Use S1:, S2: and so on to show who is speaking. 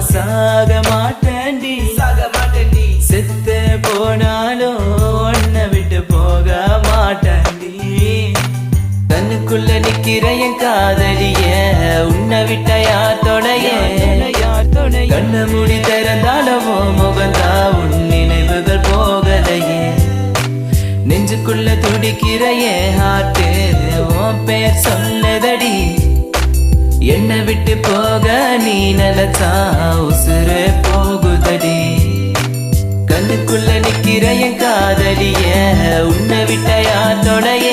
S1: சாக மாட்டேன்டி செத்து போனாலும் உன்னை விட்டு போக மாட்டேன்டி கண்ணுக்குள்ள நிக்கிற என் காதலிய உன்னை விட்ட யார் தொடைய கண்ண மூடி திறந்தாலும் முகந்தா உன் நினைவுகள் போகலையே நெஞ்சுக்குள்ள துடிக்கிற என் ஹார்ட்டு உன் பேர் சொன்னதடி என்னை விட்டு போக நீ நினைச்சா உசுறு போகுதடி கண்ணுக்குள்ள நிக்கிற என் காதலிய உன்னை விட்ட யார் தொடைய